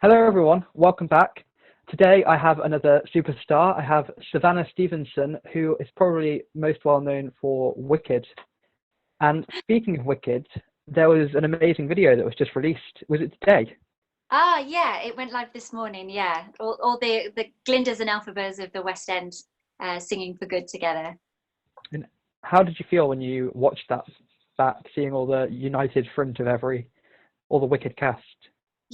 Hello, everyone. Welcome back. Today, I have another superstar. I have Savannah Stevenson, who is probably most well known for Wicked. And speaking of Wicked, there was an amazing video that was just released. Was it today? Yeah, it went live this morning. Yeah, all the Glindas and Elphabas of the West End singing for good together. And how did you feel when you watched that back, seeing all the united front of all the Wicked cast?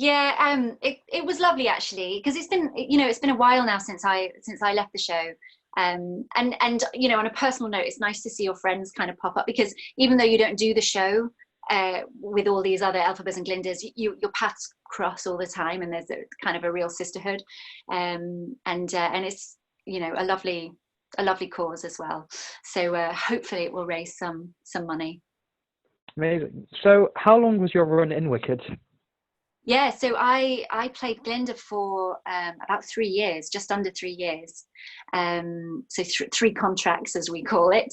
Yeah, it was lovely actually because it's been a while now since I left the show. And on a personal note, it's nice to see your friends kind of pop up because even though you don't do the show with all these other Elphabas and Glindas, your paths cross all the time, and there's a kind of a real sisterhood, and it's a lovely cause as well. So hopefully it will raise some money. Amazing. So, how long was your run in Wicked? Yeah, so I played Glinda for about 3 years, just under 3 years. So three contracts, as we call it.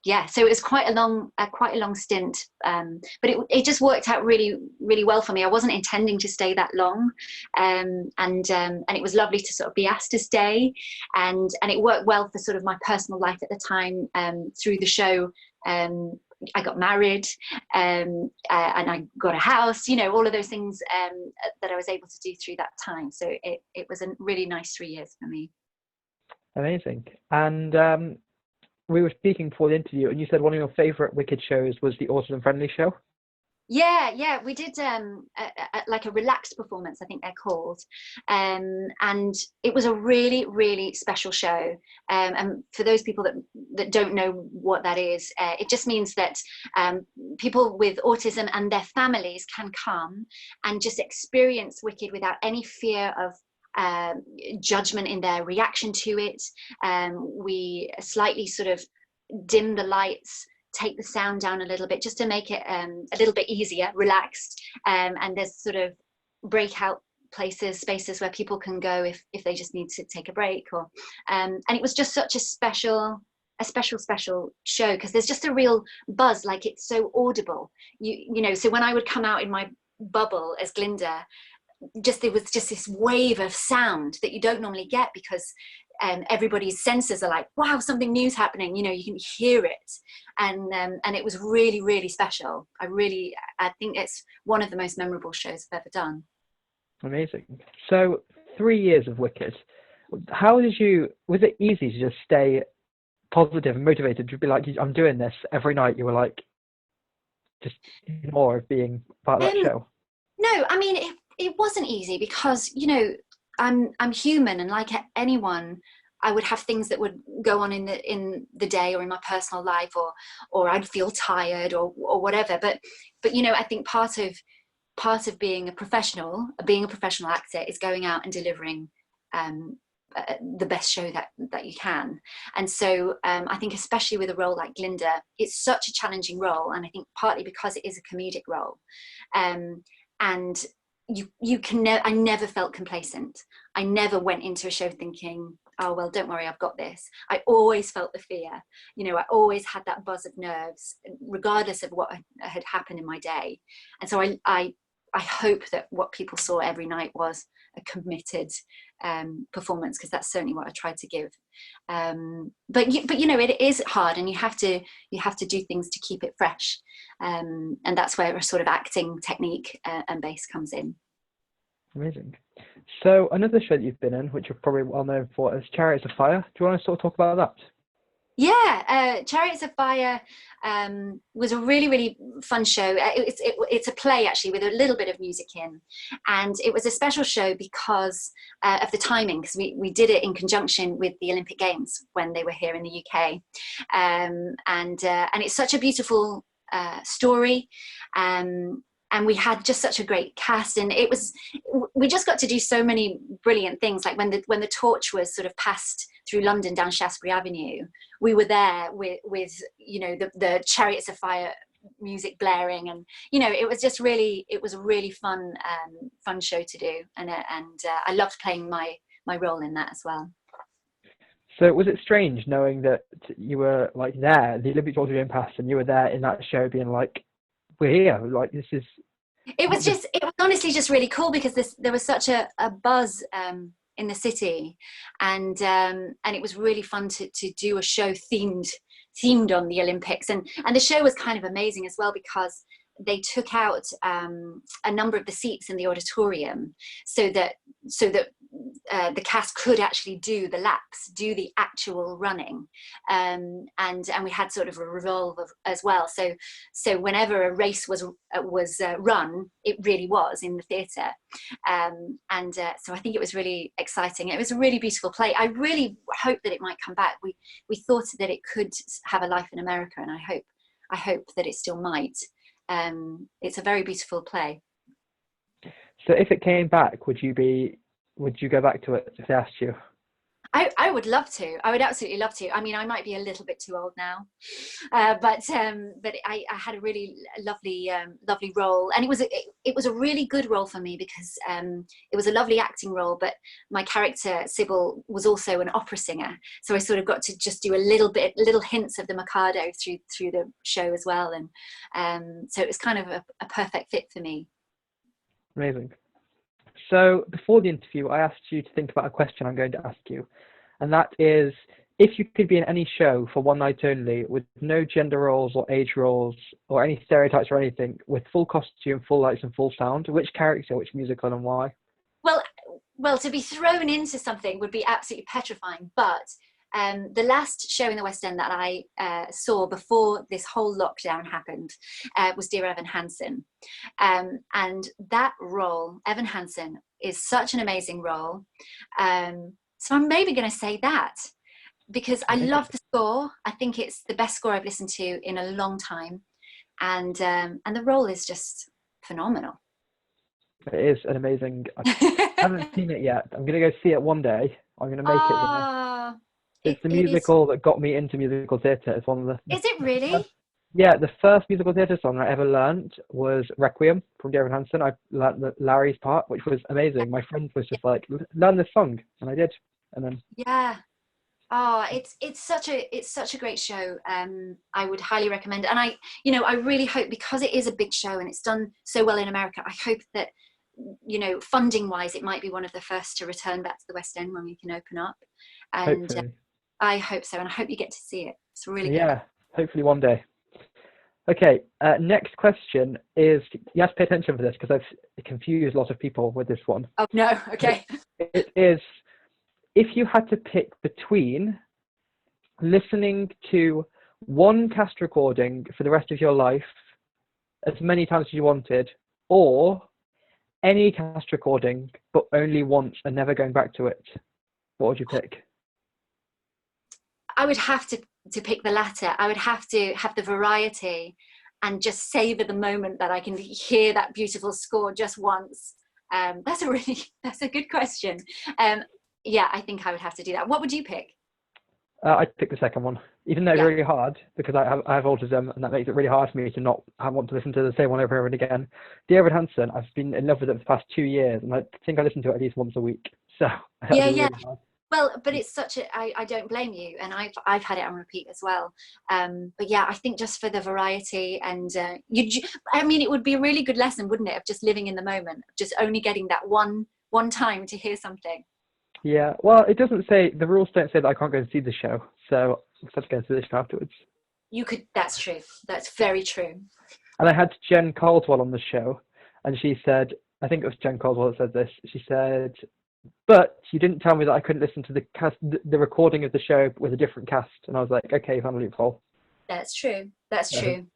Yeah, so it was quite a long stint, but it just worked out really really well for me. I wasn't intending to stay that long, and it was lovely to sort of be asked to stay, and it worked well for sort of my personal life at the time. Through the show, I got married, and I got a house. All of those things that I was able to do through that time. So it was a really nice 3 years for me. Amazing. And we were speaking before the interview, and you said one of your favourite Wicked shows was the Autism Friendly show. Yeah, we did like a relaxed performance, I think they're called, and it was a really, really special show. And for those people that don't know what that is, it just means that people with autism and their families can come and just experience Wicked without any fear of judgment in their reaction to it. We slightly sort of dim the lights, take the sound down a little bit just to make it a little bit easier, relaxed, and there's sort of breakout spaces where people can go if they just need to take a break, or and it was just such a special show because there's just a real buzz, like it's so audible. So when I would come out in my bubble as Glinda, there was just this wave of sound that you don't normally get because everybody's senses are like, wow, something new's happening. You can hear it, and it was really, really special. I think it's one of the most memorable shows I've ever done. Amazing. So 3 years of Wicked. Was it easy to just stay positive and motivated to be like, I'm doing this every night? You were like, just more of being part of that show. No, I mean, it wasn't easy because, I'm human, and like anyone, I would have things that would go on in the day or in my personal life, or I'd feel tired or whatever. But I think part of being a professional actor is going out and delivering the best show that you can. And so I think especially with a role like Glinda, it's such a challenging role, and I think partly because it is a comedic role, and I never felt complacent. I never went into a show thinking, oh well, don't worry, I've got this. I always felt the fear. I always had that buzz of nerves regardless of what had happened in my day. And so I hope that what people saw every night was a committed performance, because that's certainly what I tried to give. But it is hard, and you have to do things to keep it fresh, and that's where a sort of acting technique and base comes in. Amazing. So another show that you've been in, which you're probably well known for, is Chariots of Fire. Do you want to sort of talk about that? Yeah, Chariots of Fire was a really, really fun show. It's a play actually with a little bit of music in, and it was a special show because of the timing, because we did it in conjunction with the Olympic Games when they were here in the UK, and it's such a beautiful story. And we had just such a great cast, and we just got to do so many brilliant things. Like when the torch was sort of passed through London down Shaftesbury Avenue, we were there with the Chariots of Fire music blaring, and it was a really fun show to do, and I loved playing my role in that as well. So was it strange knowing that you were like there, the Olympics was being passed, and you were there in that show being like, we're here, like this is It was honestly just really cool because there was such a buzz in the city, and it was really fun to do a show themed on the Olympics, and the show was kind of amazing as well because they took out a number of the seats in the auditorium so that the cast could actually do the laps, do the actual running, and we had sort of a revolve as well. So whenever a race was run, it really was in the theatre, so I think it was really exciting. It was a really beautiful play. I really hope that it might come back. We thought that it could have a life in America, and I hope that it still might. It's a very beautiful play. So if it came back, would you go back to it if they asked you? I would love to. I would absolutely love to. I mean, I might be a little bit too old now, but I had a really lovely role, and it was a really good role for me because it was a lovely acting role. But my character Sybil was also an opera singer, so I sort of got to just do little hints of the Mikado through the show as well, and so it was kind of a perfect fit for me. Amazing. So before the interview, I asked you to think about a question I'm going to ask you, and that is, if you could be in any show for one night only, with no gender roles or age roles or any stereotypes or anything, with full costume, full lights and full sound, which character, which musical, and why? Well, to be thrown into something would be absolutely petrifying, but the last show in the West End that I saw before this whole lockdown happened was Dear Evan Hansen. And that role, Evan Hansen, is such an amazing role. So I'm maybe going to say that because I love the score. I think it's the best score I've listened to in a long time. And the role is just phenomenal. It is an amazing... I haven't seen it yet. I'm going to go see it one day. I'm going to make it there. It's the musical that got me into musical theatre. It's one of the... Is it really? The first musical theatre song I ever learned was Requiem from Dear Evan Hansen. I learned Larry's part, which was amazing. My friend was just like, learn this song, and I did. And then it's such a great show. I would highly recommend it. And I really hope, because it is a big show and it's done so well in America, I hope that, funding wise, it might be one of the first to return back to the West End when we can open up. And I hope so, and I hope you get to see it. It's really good. Yeah, hopefully one day. Okay, next question is, you have to pay attention for this because I've confused a lot of people with this one. Oh no, okay. It is, if you had to pick between listening to one cast recording for the rest of your life, as many times as you wanted, or any cast recording but only once and never going back to it, what would you pick? I would have to pick the latter. I would have to have the variety and just savor the moment that I can hear that beautiful score just once. That's a good question. I think I would have to do that. What would you pick? I'd pick the second one, even though it's really hard because I have autism, and that makes it really hard for me to not want to listen to the same one over and again. Dear Evan Hansen, I've been in love with it for the past 2 years, and I think I listen to it at least once a week. So really hard. Well, but it's I don't blame you, and I've had it on repeat as well. But yeah, I think just for the variety, and it would be a really good lesson, wouldn't it, of just living in the moment, just only getting that one time to hear something. Yeah, well, it doesn't say, the rules don't say that I can't go and see the show, so I'll have to go and see the show afterwards. You could, that's true. That's very true. And I had Jen Caldwell on the show, and she said, I think it was Jen Caldwell that said this, she said, but you didn't tell me that I couldn't listen to the recording of the show with a different cast. And I was like, okay, you found a loophole. That's true. That's true.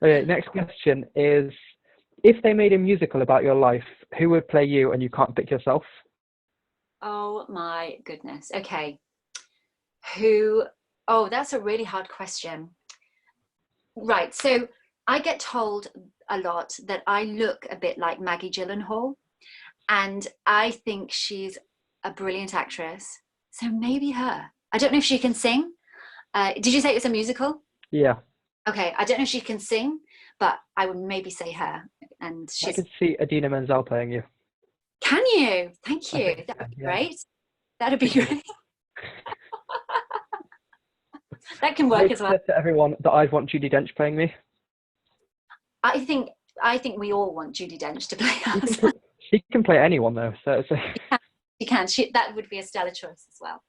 Okay, next question is, if they made a musical about your life, who would play you and you can't pick yourself? Oh my goodness. Okay. Who? Oh, that's a really hard question. Right. So I get told a lot that I look a bit like Maggie Gyllenhaal. And I think she's a brilliant actress. So maybe her. I don't know if she can sing. Did you say it was a musical? Yeah. Okay. I don't know if she can sing, but I would maybe say her. And I could see Idina Menzel playing you. Can you? Thank you. That would be great. That'd be great. That can work as well. I said to everyone that I'd want Judi Dench playing me. I think I think we all want Judi Dench to play She us. she can play anyone though, so She can. That would be a stellar choice as well.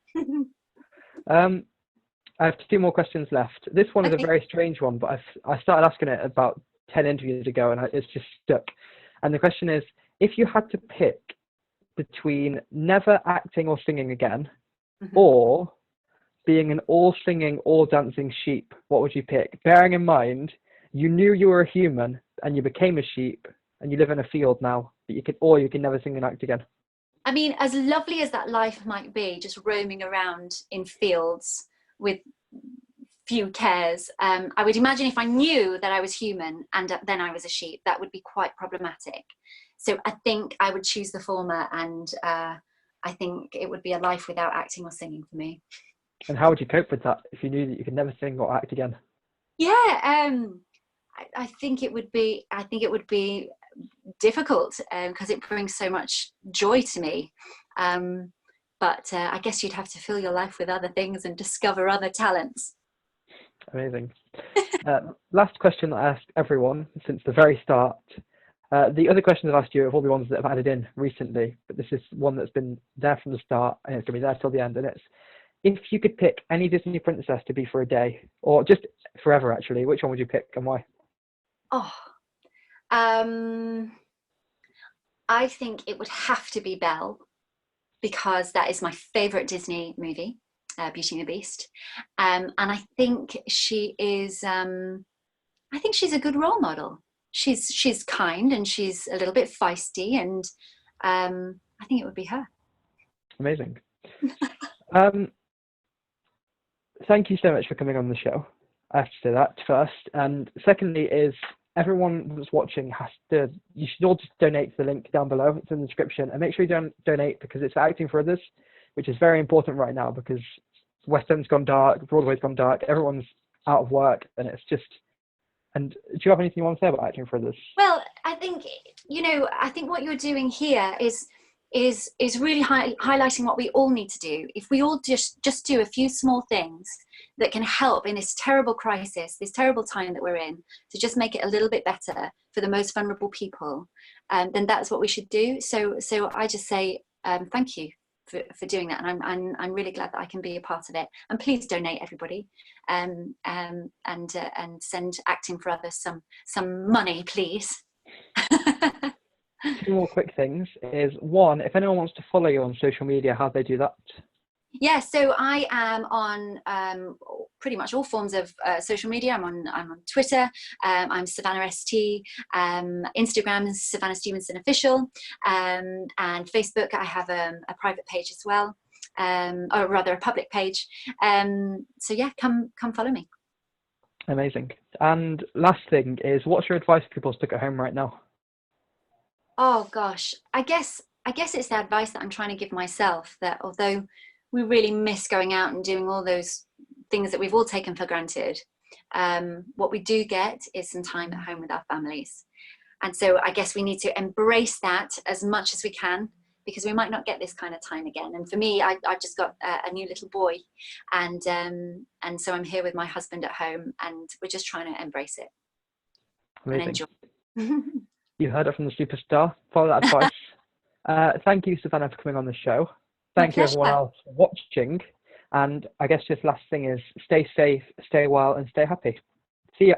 I have 2 more questions left. This one is Okay. a very strange one, but I started asking it about 10 interviews ago, and it's just stuck. And the question is, if you had to pick between never acting or singing again, or being an all singing, all dancing sheep, what would you pick? Bearing in mind, you knew you were a human and you became a sheep and you live in a field now, but you can never sing and act again. I mean, as lovely as that life might be, just roaming around in fields with few cares, I would imagine if I knew that I was human and then I was a sheep, that would be quite problematic. So I think I would choose the former, and I think it would be a life without acting or singing for me. And how would you cope with that if you knew that you could never sing or act again? Yeah, I think it would be. I think it would be difficult because it brings so much joy to me. But I guess you'd have to fill your life with other things and discover other talents. Amazing. Last question that I asked everyone since the very start. The other questions I've asked you are all the ones that have added in recently, but this is one that's been there from the start and it's going to be there till the end. And it's, if you could pick any Disney princess to be for a day, or just forever actually, which one would you pick and why? Oh, I think it would have to be Belle, because that is my favorite Disney movie, Beauty and the Beast. And I think she is, I think she's a good role model. She's kind and she's a little bit feisty, and I think it would be her. Amazing. Thank you so much for coming on the show. I have to say that first. And secondly is, everyone that's watching you should all just donate to the link down below. It's in the description. And make sure you don't donate, because it's acting for others, which is very important right now, because West End's gone dark, Broadway's gone dark, everyone's out of work, and it's just... And do you have anything you want to say about acting for others? Well, I think, I think what you're doing here is really highlighting what we all need to do. If we all just do a few small things that can help in this terrible crisis, this terrible time that we're in, to just make it a little bit better for the most vulnerable people, then that's what we should do. So I just say thank you for doing that, and I'm really glad that I can be a part of it. And please donate, everybody, and send Acting for Others some money, please. 2 more quick things is, one, if anyone wants to follow you on social media, how do they do that? Yeah, so I am on pretty much all forms of social media. I'm on Twitter. I'm Savannah ST. Instagram is Savannah Stevenson Official, and Facebook I have a private page as well, or rather a public page. So yeah, come follow me. Amazing. And last thing is, what's your advice for people stuck at home right now? Oh gosh, I guess it's the advice that I'm trying to give myself, that although we really miss going out and doing all those things that we've all taken for granted, what we do get is some time at home with our families. And so I guess we need to embrace that as much as we can, because we might not get this kind of time again. And for me, I've just got a new little boy, and so I'm here with my husband at home, and we're just trying to embrace it. Amazing. And enjoy. You heard it from the superstar. Follow that advice. Thank you, Savannah, for coming on the show. Thank you, everyone else, for watching. And I guess just last thing is, stay safe, stay well, and stay happy. See ya.